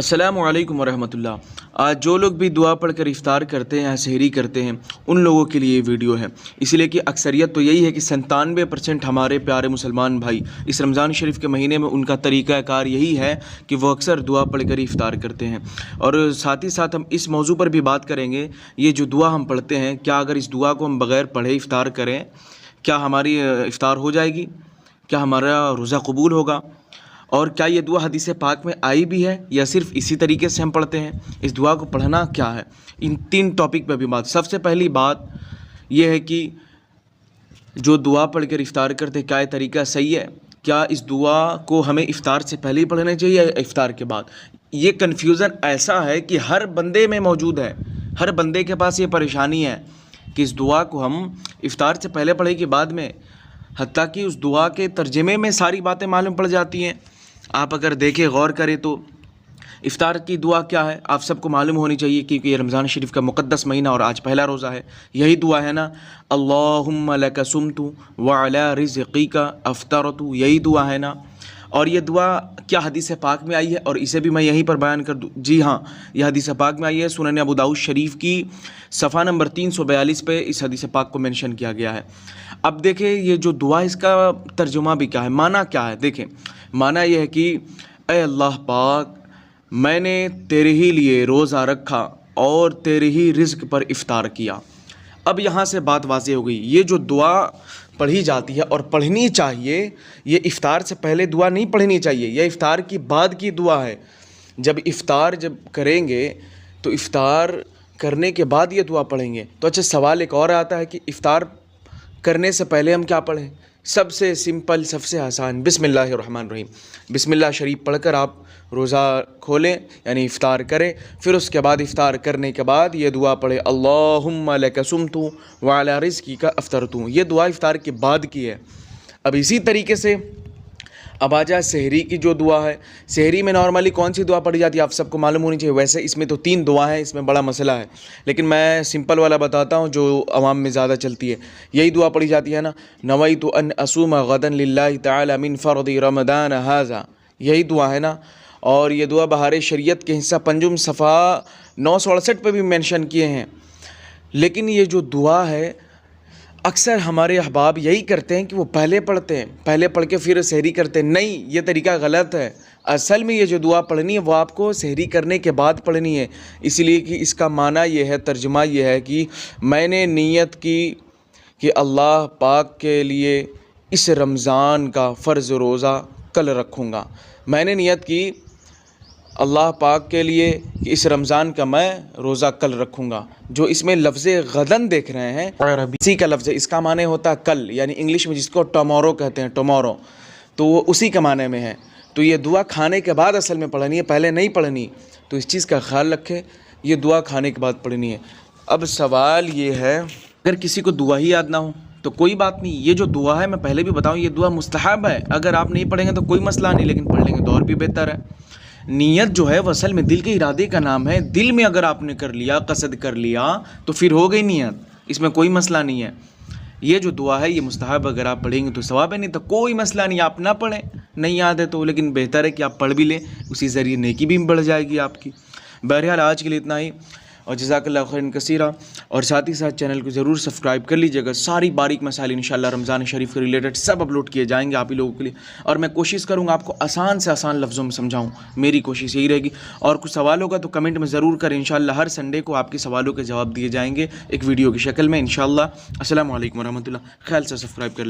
अस्सलामु अलैकुम वरहमतुल्लाह। आज जो लोग भी दुआ पढ़कर इफ़्तार करते हैं, सहरी करते हैं, उन लोगों के लिए ये वीडियो है। इसलिए कि अक्सरियत तो यही है कि 97% हमारे प्यारे मुसलमान भाई इस रमज़ान शरीफ के महीने में उनका तरीक़ाकार यही है कि वो अक्सर दुआ पढ़कर इफ़्तार करते हैं। और साथ ही साथ हम इस मौजू पर भी बात करेंगे, ये जो दुआ हम पढ़ते हैं, क्या अगर इस दुआ को हम बग़ैर पढ़े इफ़्तार करें, क्या हमारी इफ़्तार हो जाएगी? क्या हमारा रोज़ा कबूल होगा? और क्या ये दुआ हदीस पाक में आई भी है या सिर्फ़ इसी तरीके से हम पढ़ते हैं? इस दुआ को पढ़ना क्या है? इन 3 टॉपिक पे भी बात। सबसे पहली बात ये है कि जो दुआ पढ़ कर इफ़्तार करते, क्या ये तरीका सही है? क्या इस दुआ को हमें इफ़्तार से पहले ही पढ़ना चाहिए या इफ़्तार के बाद? ये कन्फ्यूज़न ऐसा है कि हर बंदे में मौजूद है। हर बंदे के पास ये परेशानी है कि इस दुआ को हम इफ़्तार से पहले पढ़े कि बाद में। हत्ता कि उस दुआ के तर्जमे में सारी बातें मालूम पड़ जाती हैं। आप अगर देखें, गौर करें तो इफ़्तार की दुआ क्या है आप सबको मालूम होनी चाहिए, क्योंकि ये रमज़ान शरीफ का मुक़द्दस महीना और आज पहला रोज़ा है। यही दुआ है ना, अल्लाहुम्मा लका सुम्तु व अला रिज़्क़िका अफ़्तरतु, यही दुआ है ना। और ये दुआ क्या हदीस पाक में आई है, और इसे भी मैं यहीं पर बयान कर दूँ। जी हाँ, यह हदीस पाक में आई है। सुनन अबू दाऊद शरीफ की सफ़ा नंबर 342 पे इस हदीस पाक को मेंशन किया गया है। अब देखें, ये जो दुआ, इसका तर्जुमा भी क्या है, माना क्या है? देखें, माना यह है कि ए अल्लाह पाक, मैंने तेरे ही लिए रोज़ा रखा और तेरे ही रिज़्क़ पर इफ़्तार किया। अब यहाँ से बात वाज़ेह हो गई। ये जो दुआ पढ़ी जाती है और पढ़नी चाहिए, ये इफ़्तार से पहले दुआ नहीं पढ़नी चाहिए, यह इफ़्तार की बाद की दुआ है। जब इफ़्तार करेंगे तो इफ़्तार करने के बाद ये दुआ पढ़ेंगे। तो अच्छा, सवाल एक और आता है कि इफ़्तार करने से पहले हम क्या पढ़ें? सबसे सिंपल, सबसे आसान, बिस्मिल्लाहिर्रहमानिर्रहीम। बिस्मिल्लाह शरीफ पढ़कर आप रोज़ा खोलें, यानी इफ़्तार करें। फिर उसके बाद इफ़्तार करने के बाद ये दुआ पढ़ें, अल्लाहुम्मा लका सुम्तु व अला रिज़्क़िका अफ़्तरतु। ये दुआ इफ़्तार के बाद की है। अब इसी तरीके से अब आ जाए सहरी की जो दुआ है। सहरी में नॉर्मली कौन सी दुआ पढ़ी जाती है आप सबको मालूम होनी चाहिए। वैसे इसमें तो 3 दुआ हैं, इसमें बड़ा मसला है, लेकिन मैं सिंपल वाला बताता हूँ जो अवाम में ज़्यादा चलती है। यही दुआ पढ़ी जाती है ना, नवैतु अन असूम गदन लिल्लाहि तआला मिन फ़र्दि रमदान हाज़ा, यही दुआ है ना। और ये दुआ बहार शरीयत के हिस्सा पंजुम सफ़ा 968 पे भी मेंशन किए हैं। लेकिन ये जो दुआ है, अक्सर हमारे अहबाब यही करते हैं कि वो पहले पढ़ते हैं, पहले पढ़ के फिर सहरी करते हैं। नहीं, ये तरीका गलत है। असल में ये जो दुआ पढ़नी है वो आपको सहरी करने के बाद पढ़नी है, इसलिए कि इसका माना ये है, तर्जुमा ये है कि मैंने नीयत की कि अल्लाह पाक के लिए इस रमज़ान का फ़र्ज़ रोज़ा कल रखूँगा। मैंने नियत की अल्लाह पाक के लिए कि इस रमज़ान का मैं रोज़ा कल रखूँगा। जो इसमें लफ्ज़ गदन देख रहे हैं, अरबी इसी का लफ्ज़ है, इसका माने होता है कल, यानी इंग्लिश में जिसको टमोरो कहते हैं, टमोरो, तो वो उसी के माने में है। तो ये दुआ खाने के बाद असल में पढ़नी है, पहले नहीं पढ़नी। तो इस चीज़ का ख्याल रखें, ये दुआ खाने के बाद पढ़नी है। अब सवाल ये है, अगर किसी को दुआ ही याद ना हो तो कोई बात नहीं। ये जो दुआ है, मैं पहले भी बताऊँ, ये दुआ मुस्तहब है। अगर आप नहीं पढ़ेंगे तो कोई मसला नहीं, लेकिन पढ़ लेंगे तो और भी बेहतर है। नीयत जो है वो असल में दिल के इरादे का नाम है। दिल में अगर आपने कर लिया, कसद कर लिया, तो फिर हो गई नीयत, इसमें कोई मसला नहीं है। ये जो दुआ है ये मुस्तहब, अगर आप पढ़ेंगे तो सवाब है, नहीं तो कोई मसला नहीं। आप ना पढ़ें, नहीं याद है तो, लेकिन बेहतर है कि आप पढ़ भी लें, उसी ज़रिए नेकी भी बढ़ जाएगी आपकी। बहरहाल आज के लिए इतना ही, और जज़ाकल्लाहु खैरन कसीरा। और साथ ही साथ चैनल को ज़रूर सब्सक्राइब कर लीजिएगा। सारी बारीक मसाइल इंशाअल्लाह रमज़ान शरीफ के रिलेटेड सब अपलोड किए जाएंगे आप ही लोगों के लिए। और मैं कोशिश करूँगा आपको आसान से आसान लफ्ज़ों में समझाऊँ, मेरी कोशिश यही रहेगी। और कुछ सवाल होगा तो कमेंट में ज़रूर करें। इंशाअल्लाह हर संडे को आपके सवालों के जवाब दिए जाएंगे एक वीडियो की शक्ल में इंशाअल्लाह। अस्सलामु अलैकुम वरहमतुल्लाह। ख्याल से सब्सक्राइब कर लें।